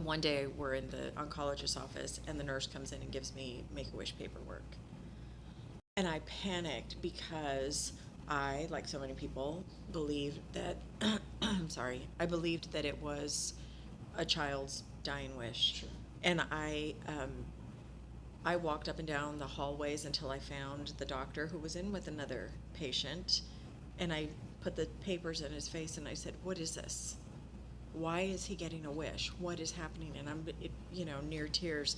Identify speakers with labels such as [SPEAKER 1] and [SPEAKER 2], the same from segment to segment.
[SPEAKER 1] And one day we're in the oncologist's office, and the nurse comes in and gives me Make-A-Wish paperwork. And I panicked because I, like so many people, believed that, I'm sorry, I believed that it was a child's dying wish.
[SPEAKER 2] Sure.
[SPEAKER 1] And I walked up and down the hallways until I found the doctor who was in with another patient, and I put the papers in his face and I said, "What is this? Why is he getting a wish? What is happening?" And I'm, near tears.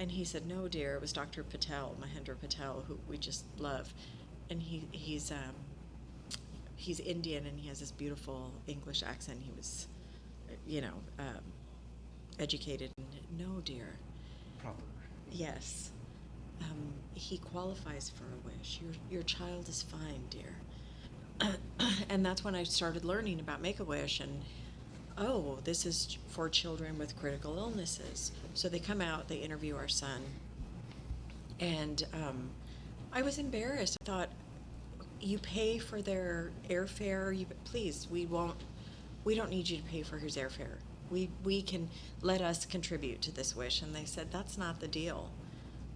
[SPEAKER 1] And he said, "No, dear, it was Dr. Patel, Mahendra Patel, who we just love. And he's Indian, and he has this beautiful English accent. He was, educated." No, dear.
[SPEAKER 2] Proper.
[SPEAKER 1] Yes. He qualifies for a wish. Your child is fine, dear. And that's when I started learning about Make-A-Wish, and oh, this is for children with critical illnesses. So they come out, they interview our son, and I was embarrassed. I thought, you pay for their airfare, please, we don't need you to pay for his airfare. We can let us contribute to this wish. And they said, that's not the deal.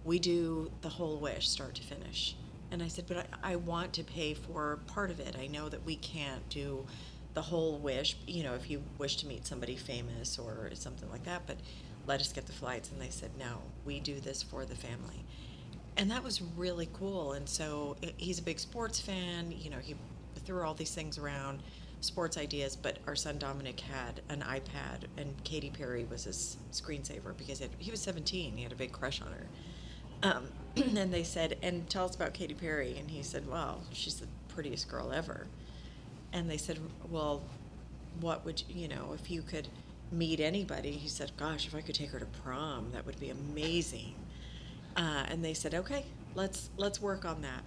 [SPEAKER 1] We do the whole wish, start to finish. And I said, but I want to pay for part of it. I know that we can't do the whole wish, if you wish to meet somebody famous or something like that, but let us get the flights. And they said, no, we do this for the family. And that was really cool. And so he's a big sports fan. He threw all these things around, sports ideas, but our son Dominic had an iPad, and Katy Perry was his screensaver because he was 17. He had a big crush on her. And they said, and tell us about Katy Perry. And he said, well, she's the prettiest girl ever. And they said, well, what would, if you could meet anybody? He said, gosh, if I could take her to prom, that would be amazing. And they said, okay, let's work on that.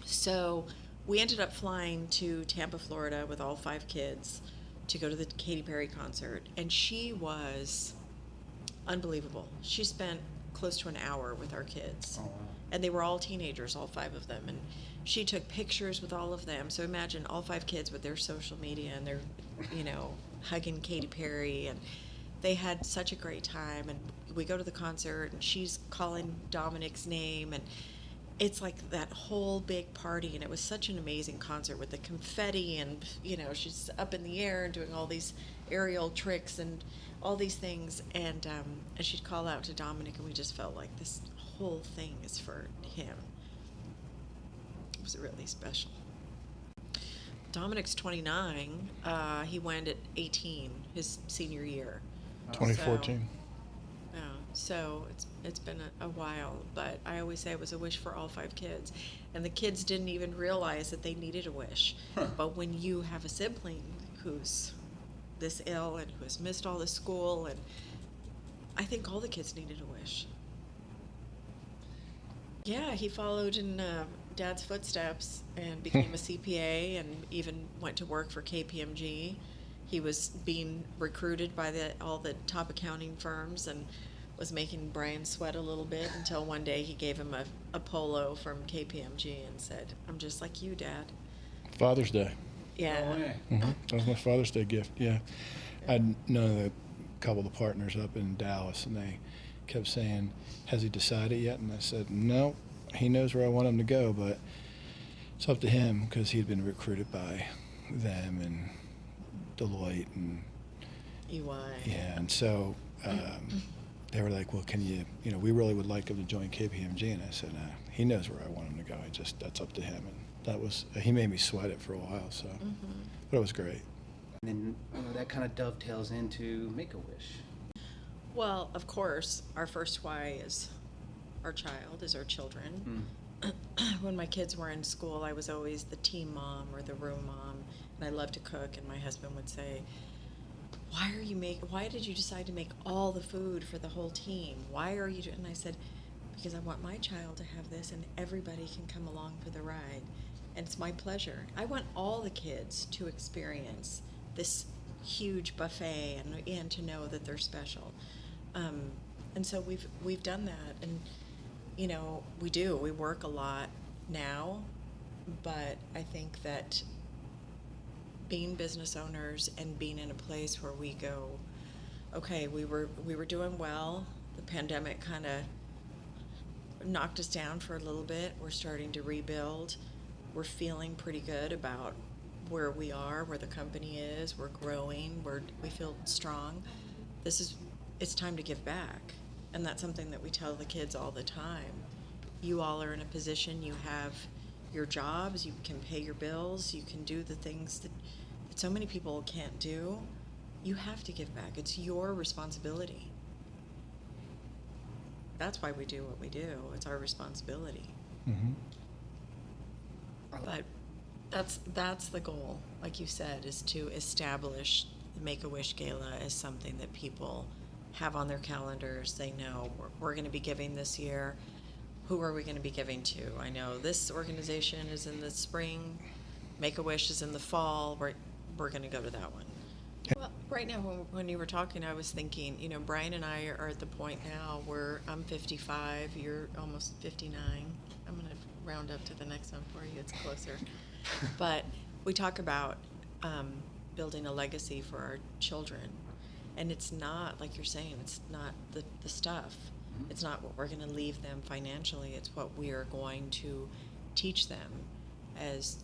[SPEAKER 1] So we ended up flying to Tampa, Florida with all 5 kids to go to the Katy Perry concert. And she was unbelievable. She spent close to an hour with our kids.
[SPEAKER 2] Oh, wow.
[SPEAKER 1] And they were all teenagers, all 5 of them. And she took pictures with all of them. So imagine all 5 kids with their social media, and they're, hugging Katy Perry. And they had such a great time. And we go to the concert, and she's calling Dominic's name. And it's like that whole big party. And it was such an amazing concert with the confetti. And, she's up in the air and doing all these aerial tricks and all these things. And she'd call out to Dominic, and we just felt like this whole thing is for him. It was really special. Dominic's 29. He went at 18, his senior year.
[SPEAKER 3] 2014.
[SPEAKER 1] So it's been a while, but I always say it was a wish for all 5 kids. And the kids didn't even realize that they needed a wish. But when you have a sibling who's this ill and who has missed all the school, and I think all the kids needed a wish. Yeah, he followed in Dad's footsteps and became a CPA, and even went to work for KPMG. He was being recruited by all the top accounting firms, and was making Brian sweat a little bit, until one day he gave him a polo from KPMG and said, "I'm just like you, Dad."
[SPEAKER 3] Father's Day.
[SPEAKER 1] Yeah.
[SPEAKER 2] Oh, yeah.
[SPEAKER 3] Mm-hmm. That was my Father's Day gift. Yeah. I'd known a couple of the partners up in Dallas, and they kept saying, "Has he decided yet?" And I said, "No, he knows where I want him to go, but it's up to him," because he'd been recruited by them and Deloitte and
[SPEAKER 1] EY.
[SPEAKER 3] yeah, and so they were like, "Well, can you? We really would like him to join KPMG." And I said, "He knows where I want him to go. That's up to him." And that was he made me sweat it for a while. So, but it was great.
[SPEAKER 2] And then that kind of dovetails into Make-A-Wish.
[SPEAKER 1] Well, of course, our first why is our child, is our children. When my kids were in school, I was always the team mom or the room mom, and I loved to cook. And my husband would say, why did you decide to make all the food for the whole team? Why are you doing? And I said, because I want my child to have this, and everybody can come along for the ride. And it's my pleasure. I want all the kids to experience this huge buffet, and to know that they're special. And so we've done that. And, we work a lot now, but I think that being business owners and being in a place where we go okay, we were doing well. The pandemic kind of knocked us down for a little bit. We're starting to rebuild. We're feeling pretty good about where we are, where the company is. We're growing. We feel strong. It's time to give back. And that's something that we tell the kids all the time. You all are in a position, you have your jobs, you can pay your bills, you can do the things that so many people can't do. You have to give back. It's your responsibility. That's why we do what we do. It's our responsibility.
[SPEAKER 3] Mm-hmm.
[SPEAKER 1] But that's the goal, like you said, is to establish the Make-A-Wish Gala as something that people have on their calendars. They know we're going to be giving this year. Who are we going to be giving to? I know this organization is in the spring. Make-A-Wish is in the fall. We're going to go to that one. Well, right now, when you were talking, I was thinking, Brian and I are at the point now where I'm 55, you're almost 59. I'm going to round up to the next one for you. It's closer. But we talk about building a legacy for our children. And it's not, like you're saying, it's not the stuff. It's not what we're going to leave them financially. It's what we are going to teach them as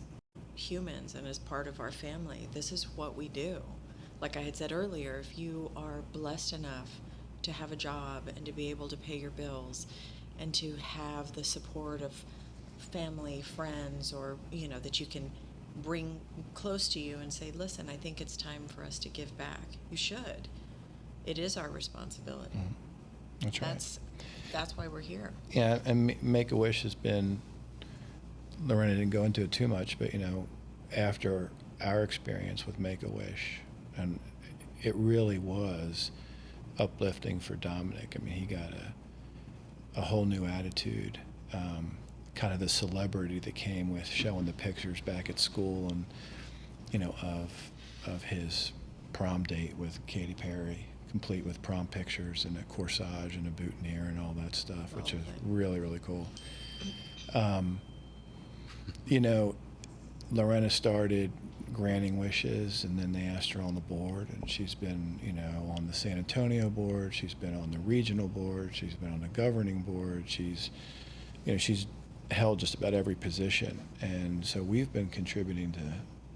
[SPEAKER 1] humans and as part of our family. This is what we do. Like I had said earlier, if you are blessed enough to have a job and to be able to pay your bills and to have the support of family, friends, or, that you can bring close to you and say, listen, I think it's time for us to give back. You should. It is our responsibility.
[SPEAKER 3] Mm-hmm. That's right.
[SPEAKER 1] That's why we're here.
[SPEAKER 3] Yeah, and Make-A-Wish has been, Lorena didn't go into it too much, but, after our experience with Make-A-Wish, and it really was uplifting for Dominic. I mean, he got a whole new attitude, kind of the celebrity that came with showing the pictures back at school and, of his prom date with Katy Perry, complete with prom pictures and a corsage and a boutonniere and all that stuff, which is really, really cool. Lorena started granting wishes, and then they asked her on the board, and she's been, on the San Antonio board, she's been on the regional board, she's been on the governing board, she's held just about every position. And so we've been contributing to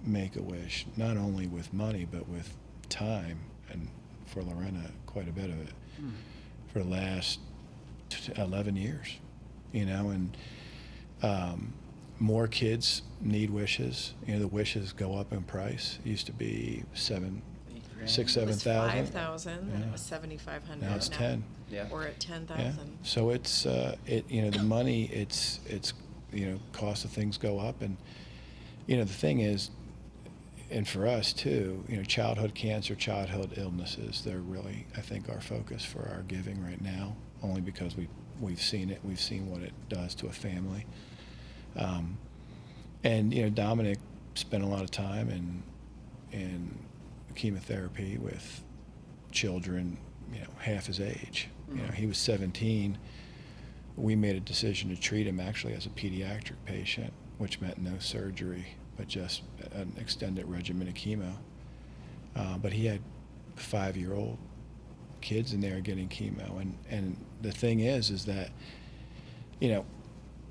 [SPEAKER 3] Make-A-Wish, not only with money, but with time, and for Lorena, quite a bit of it, for the last 11 years, and more kids need wishes. The wishes go up in price. It used to be $7,000, $6,000, $7,000.
[SPEAKER 1] It was 5,000.
[SPEAKER 3] Yeah.
[SPEAKER 1] It was 7,500.
[SPEAKER 3] Now it's 10.
[SPEAKER 2] Yeah.
[SPEAKER 1] We're at 10,000.
[SPEAKER 3] Yeah. So it's the money. It's cost of things go up, and the thing is, and for us too, childhood cancer, childhood illnesses, they're really, I think, our focus for our giving right now. Only because we've seen it. We've seen what it does to a family. And Dominic spent a lot of time in chemotherapy with children, half his age. He was 17. We made a decision to treat him actually as a pediatric patient, which meant no surgery, but just an extended regimen of chemo. But he had 5-year-old kids in there getting chemo, and the thing is that,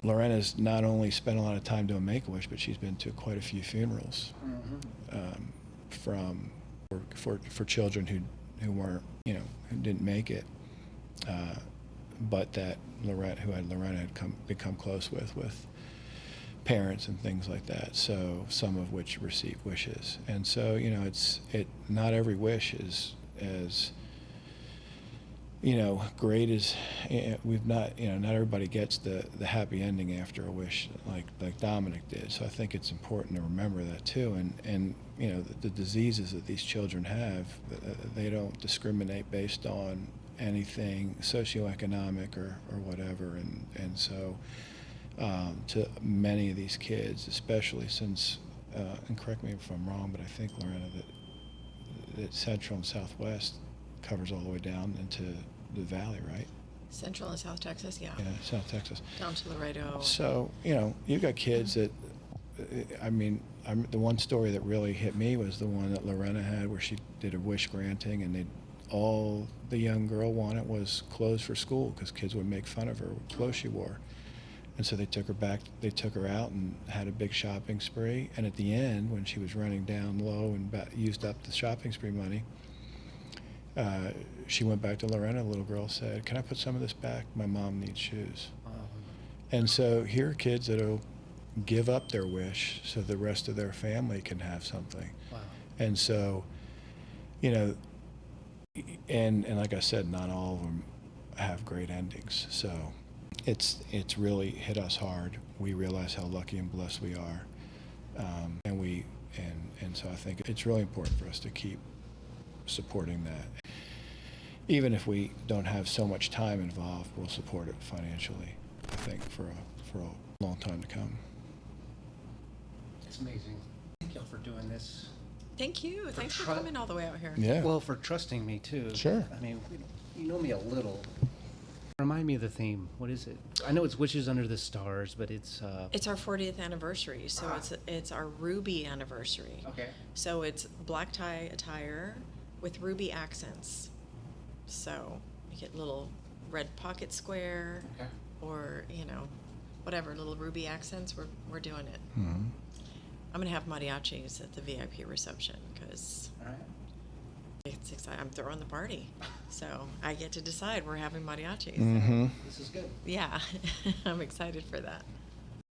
[SPEAKER 3] Lorena's not only spent a lot of time doing Make-A-Wish, but she's been to quite a few funerals for children who weren't, who didn't make it, but that Lorena had become close with parents and things like that. So some of which received wishes, and so not every wish is as great as we've not everybody gets the happy ending after a wish like Dominic did. So I think it's important to remember that too. And the diseases that these children have, they don't discriminate based on anything socioeconomic or whatever. And so to many of these kids, especially since, and correct me if I'm wrong, but I think, Lorena, that Central and Southwest covers all the way down into the valley, right?
[SPEAKER 1] Central and South Texas, yeah.
[SPEAKER 3] Yeah, South Texas.
[SPEAKER 1] Down to Laredo.
[SPEAKER 3] So, you've got kids that, the one story that really hit me was the one that Lorena had where she did a wish granting, and all the young girl wanted was clothes for school because kids would make fun of her with clothes she wore. And so they took her out and had a big shopping spree. And at the end, when she was running down low and used up the shopping spree money, she went back to Lorena. The little girl said, "Can I put some of this back? My mom needs shoes." And so here are kids that'll give up their wish so the rest of their family can have something.
[SPEAKER 2] Wow.
[SPEAKER 3] And so, you know, and like I said, not all of them have great endings. So it's really hit us hard. We realize how lucky and blessed we are, and so I think it's really important for us to keep supporting that. Even if we don't have so much time involved, we'll support it financially, I think, for a long time to come.
[SPEAKER 2] It's amazing. Thank y'all for doing this.
[SPEAKER 1] Thank you. Thanks for coming all the way out here.
[SPEAKER 3] Yeah.
[SPEAKER 2] Well, for trusting me too.
[SPEAKER 3] Sure.
[SPEAKER 2] I mean, you know me a little. Remind me of the theme. What is it? I know it's Wishes Under the Stars, but it's.
[SPEAKER 1] It's our 40th anniversary, so it's our ruby anniversary.
[SPEAKER 2] Okay.
[SPEAKER 1] So it's black tie attire with ruby accents. So you get little red pocket square,
[SPEAKER 2] Okay.
[SPEAKER 1] or whatever little ruby accents. We're doing it.
[SPEAKER 3] Mm-hmm.
[SPEAKER 1] I'm gonna have mariachis at the VIP reception because
[SPEAKER 2] All right.
[SPEAKER 1] it's exciting. I'm throwing the party, so I get to decide we're having mariachis.
[SPEAKER 3] Mm-hmm.
[SPEAKER 2] This is good.
[SPEAKER 1] Yeah, I'm excited for that.